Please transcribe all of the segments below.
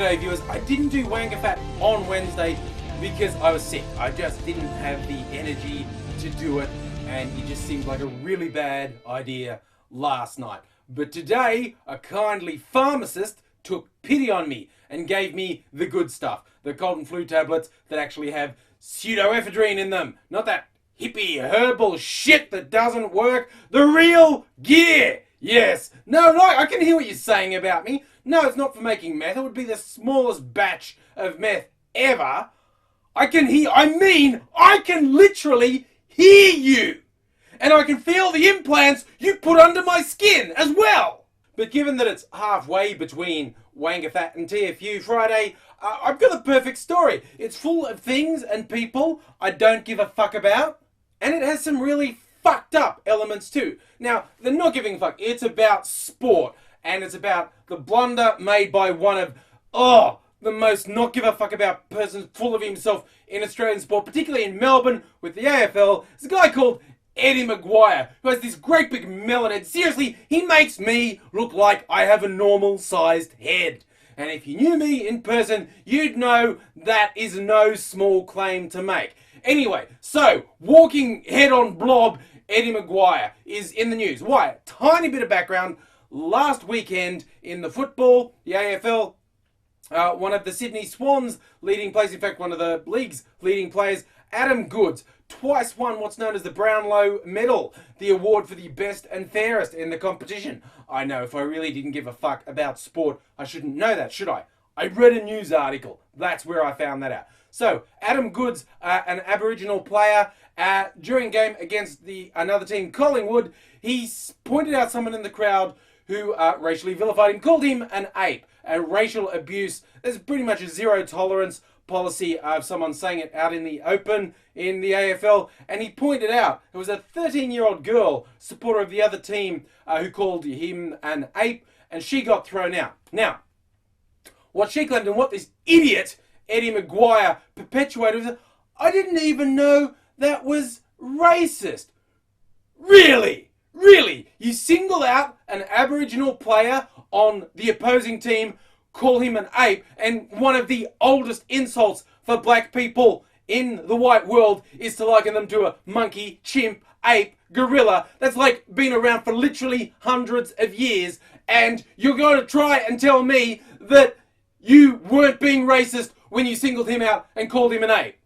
G'day viewers, I didn't do Wanker Fat on Wednesday because I was sick. I just didn't have the energy to do it, and it just seemed like a really bad idea last night. But today, a kindly pharmacist took pity on me and gave me the good stuff. The cold and flu tablets that actually have pseudoephedrine in them. Not that hippie herbal shit that doesn't work. The real gear! Yes. No, I can hear what you're saying about me. No, it's not for making meth. It would be the smallest batch of meth ever. I can literally hear you. And I can feel the implants you put under my skin as well. But given that it's halfway between Wanker Fat and TFU Friday, I've got the perfect story. It's full of things and people I don't give a fuck about. And it has some really fucked up elements too. Now, they're not giving a fuck. It's about sport. And it's about the blunder made by one of, the most not give a fuck about person full of himself in Australian sport, particularly in Melbourne with the AFL. It's a guy called Eddie McGuire, who has this great big melon head. Seriously, he makes me look like I have a normal sized head. And if you knew me in person, you'd know that is no small claim to make. Anyway, so, walking head on blob, Eddie McGuire is in the news. Why? Tiny bit of background. Last weekend in the football, the AFL, one of the Sydney Swans leading players, in fact one of the league's leading players, Adam Goodes, twice won what's known as the Brownlow Medal, the award for the best and fairest in the competition. I know, if I really didn't give a fuck about sport, I shouldn't know that, should I? I read a news article. That's where I found that out. So, Adam Goodes, an Aboriginal player, during a game against another team, Collingwood, he pointed out someone in the crowd who racially vilified him, called him an ape. Racial abuse, there's pretty much a zero tolerance policy of someone saying it out in the open in the AFL. And he pointed out it was a 13-year-old girl, supporter of the other team, who called him an ape, and she got thrown out. Now, what she claimed and what this idiot, Eddie McGuire, perpetuated was, I didn't even know that was racist. Really? Really? You single out an Aboriginal player on the opposing team, call him an ape, and one of the oldest insults for black people in the white world is to liken them to a monkey, chimp, ape, gorilla. That's like been around for literally hundreds of years, and you're going to try and tell me that you weren't being racist when you singled him out and called him an ape.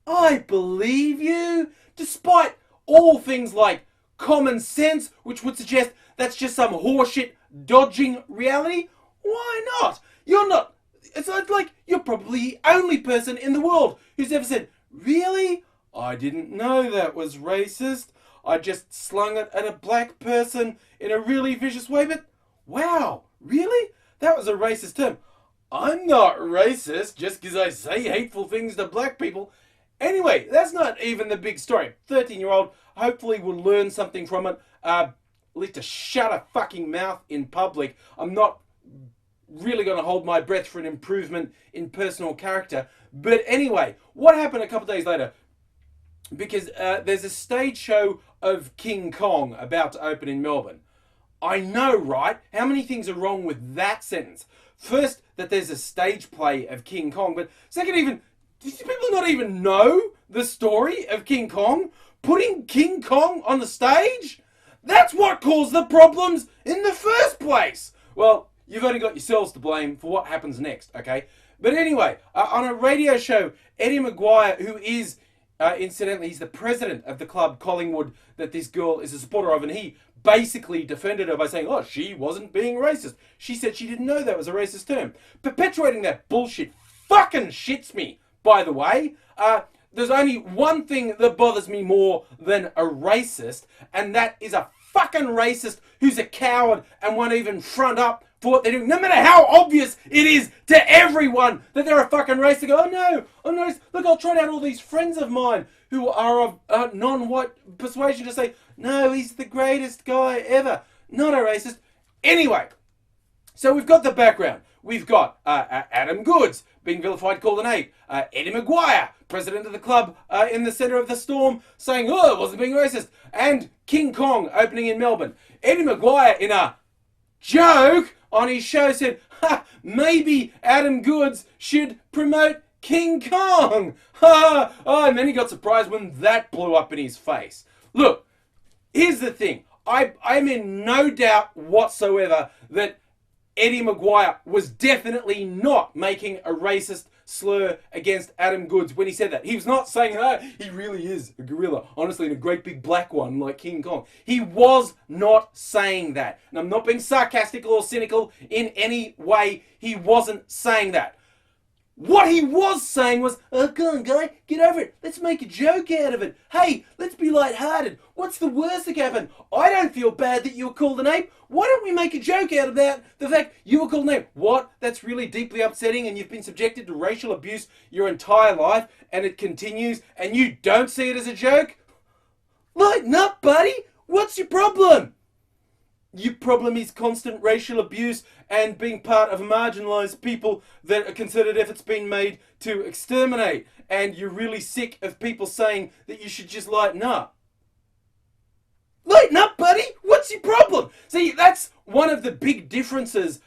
I believe you, despite all things like common sense, which would suggest that's just some horseshit dodging reality. Why not? It's like you're probably the only person in the world who's ever said, really? I didn't know that was racist. I just slung it at a black person in a really vicious way, but wow, really? That was a racist term. I'm not racist just because I say hateful things to black people. Anyway, that's not even the big story. 13-year-old hopefully will learn something from it. At least to shut a fucking mouth in public. I'm not really going to hold my breath for an improvement in personal character. But anyway, what happened a couple of days later? Because there's a stage show of King Kong about to open in Melbourne. I know, right? How many things are wrong with that sentence? First, that there's a stage play of King Kong. But second, do people not even know the story of King Kong? Putting King Kong on the stage? That's what caused the problems in the first place. Well, you've only got yourselves to blame for what happens next, okay? But anyway, on a radio show, Eddie McGuire, who is, incidentally, he's the president of the club Collingwood that this girl is a supporter of, and he basically defended her by saying, she wasn't being racist. She said she didn't know that was a racist term. Perpetuating that bullshit fucking shits me, by the way. There's only one thing that bothers me more than a racist, and that is a fucking racist who's a coward and won't even front up for what they're doing. No matter how obvious it is to everyone that they're a fucking racist. They go, oh no, look, I'll trot out all these friends of mine who are of non-white persuasion to say, no, he's the greatest guy ever. Not a racist. Anyway, so we've got the background. We've got Adam Goodes being vilified, called an ape. Eddie McGuire, president of the club, in the centre of the storm, saying, it wasn't being racist. And King Kong opening in Melbourne. Eddie McGuire, in a joke, on his show said, ha, maybe Adam Goodes should promote King Kong. Ha! Oh, and then he got surprised when that blew up in his face. Look, here's the thing. I'm in no doubt whatsoever that Eddie McGuire was definitely not making a racist slur against Adam Goodes when he said that. He was not saying, oh, he really is a gorilla, honestly, and a great big black one like King Kong. He was not saying that. And I'm not being sarcastic or cynical in any way. He wasn't saying that. What he was saying was, oh, come on, guy, get over it. Let's make a joke out of it. Hey, let's be lighthearted. What's the worst that can happen? I don't feel bad that you were called an ape. Why don't we make a joke out of that? The fact you were called an ape. What? That's really deeply upsetting, and you've been subjected to racial abuse your entire life, and it continues, and you don't see it as a joke? Lighten up, buddy. What's your problem? Your problem is constant racial abuse and being part of marginalised people that are considered efforts being made to exterminate. And you're really sick of people saying that you should just lighten up. Lighten up, buddy! What's your problem? See, that's one of the big differences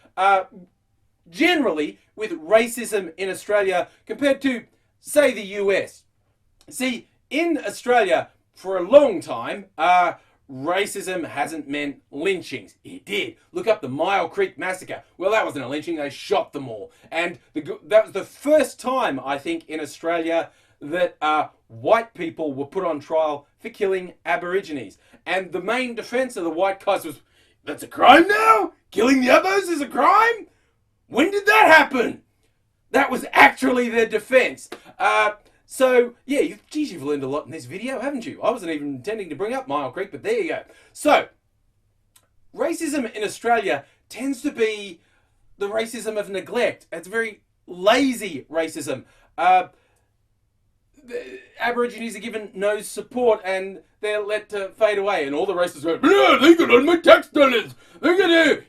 generally with racism in Australia compared to, say, the US. See, in Australia, for a long time, racism hasn't meant lynchings. It did. Look up the Mile Creek Massacre. Well, that wasn't a lynching. They shot them all. And that was the first time, I think, in Australia that white people were put on trial for killing Aborigines. And the main defense of the white guys was, that's a crime now? Killing the Abos is a crime? When did that happen? That was actually their defense. So, yeah, you've learned a lot in this video, haven't you? I wasn't even intending to bring up Mile Creek, but there you go. So, racism in Australia tends to be the racism of neglect. It's very lazy racism. The Aborigines are given no support and they're let to fade away, and all the racists go, yeah, they got on my tax dollars.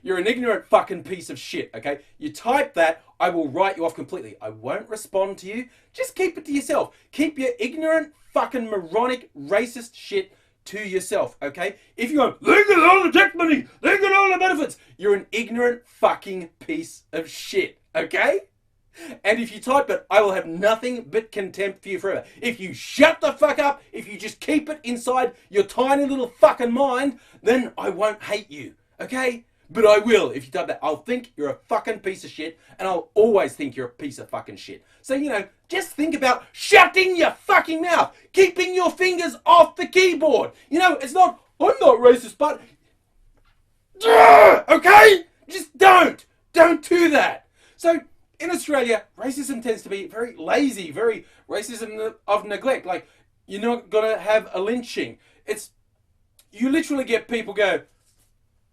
You're an ignorant fucking piece of shit, okay? You type that, I will write you off completely. I won't respond to you. Just keep it to yourself. Keep your ignorant, fucking moronic, racist shit to yourself, okay? If you go, they got all the tax money, they got all the benefits, you're an ignorant fucking piece of shit, okay? And if you type it, I will have nothing but contempt for you forever. If you shut the fuck up, if you just keep it inside your tiny little fucking mind, then I won't hate you, okay? But I will if you type that. I'll think you're a fucking piece of shit, and I'll always think you're a piece of fucking shit. So, just think about shutting your fucking mouth, keeping your fingers off the keyboard. It's not, I'm not racist, but, okay? Just don't do that. So, in Australia, racism tends to be very lazy, very racism of neglect. Like, you're not going to have a lynching. You literally get people go,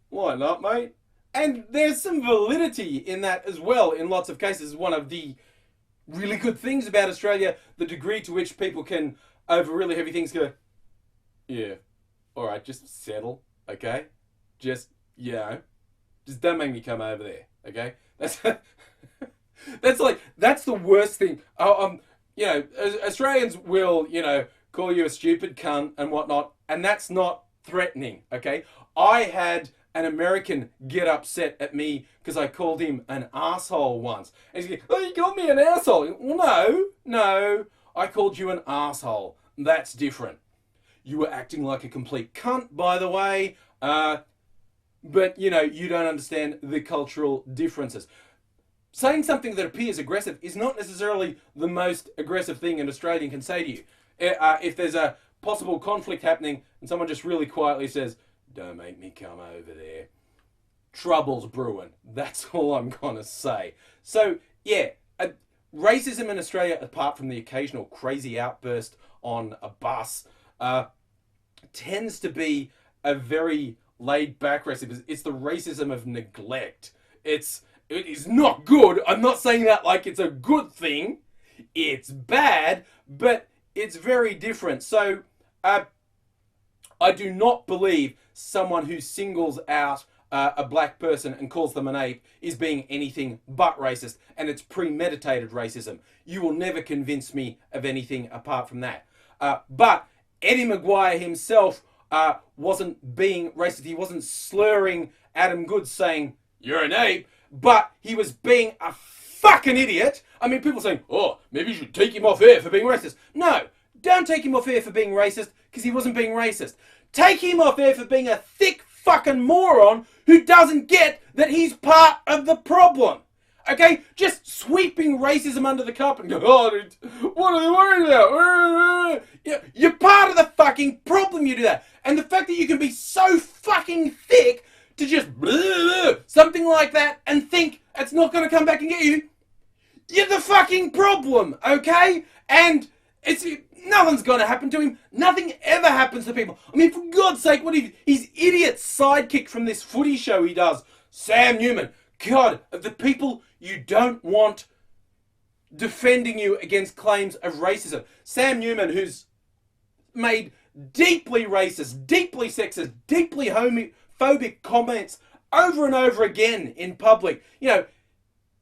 why not, mate? And there's some validity in that as well in lots of cases. One of the really good things about Australia, the degree to which people can, over really heavy things, go, yeah, all right, just settle, okay? Just don't make me come over there, okay? That's the worst thing. Australians will, call you a stupid cunt and whatnot, and that's not threatening, okay? I had an American get upset at me because I called him an asshole once. And he's like, oh, you called me an asshole. Well, no, I called you an asshole. That's different. You were acting like a complete cunt, by the way, but, you don't understand the cultural differences. Saying something that appears aggressive is not necessarily the most aggressive thing an Australian can say to you. If there's a possible conflict happening and someone just really quietly says, don't make me come over there, trouble's brewing. That's all I'm gonna say. So, yeah, racism in Australia, apart from the occasional crazy outburst on a bus, tends to be a very laid-back racism. It's the racism of neglect. It is not good. I'm not saying that like it's a good thing. It's bad, but it's very different. So, I do not believe someone who singles out a black person and calls them an ape is being anything but racist, and it's premeditated racism. You will never convince me of anything apart from that. But Eddie McGuire himself wasn't being racist. He wasn't slurring Adam Goodes saying, you're an ape, but he was being a fucking idiot. I mean, people saying, oh, maybe you should take him off air for being racist. No, don't take him off air for being racist, because he wasn't being racist. Take him off air for being a thick fucking moron who doesn't get that he's part of the problem. Okay? Just sweeping racism under the carpet and go, oh, what are they worried about? You're part of the fucking problem, you do that. And the fact that you can be so fucking thick to just something like that and think it's not going to come back and get you, you're the fucking problem, okay? And nothing's going to happen to him. Nothing ever happens to people. I mean, for God's sake, what if his idiot sidekick from this footy show he does, Sam Newman, God, of the people you don't want defending you against claims of racism. Sam Newman, who's made deeply racist, deeply sexist, deeply homophobic comments over and over again in public. You know,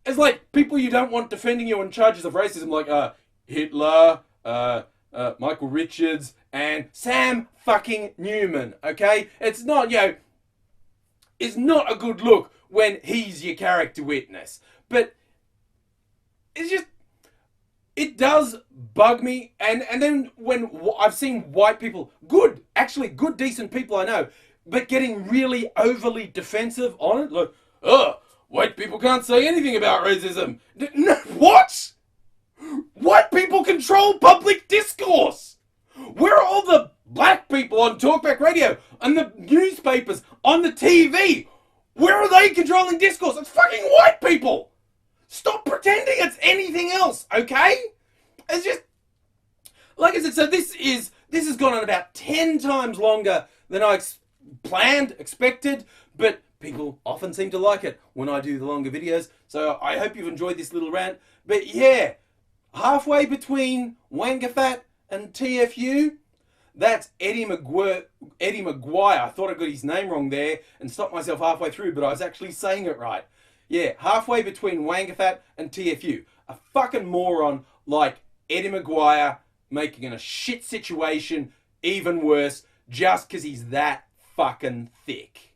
it's like people you don't want defending you on charges of racism, like Hitler, Michael Richards, and Sam fucking Newman, okay? It's not, it's not a good look when he's your character witness. But it's just, it does bug me. And then when I've seen white people, good, decent people I know, but getting really overly defensive on it, like, oh, white people can't say anything about racism. No, what? White people control public discourse. Where are all the black people on talkback radio, on the newspapers, on the TV? Where are they controlling discourse? It's fucking white people. Stop pretending it's anything else, okay? It's just, like I said, so this has gone on about 10 times longer than I expected, but people often seem to like it when I do the longer videos, so I hope you've enjoyed this little rant. But yeah, halfway between Wangafat and TFU, that's Eddie McGuire. I thought I got his name wrong there and stopped myself halfway through, but I was actually saying it right. Yeah, halfway between Wangafat and TFU. A fucking moron like Eddie McGuire making a shit situation even worse just because he's that fucking thick.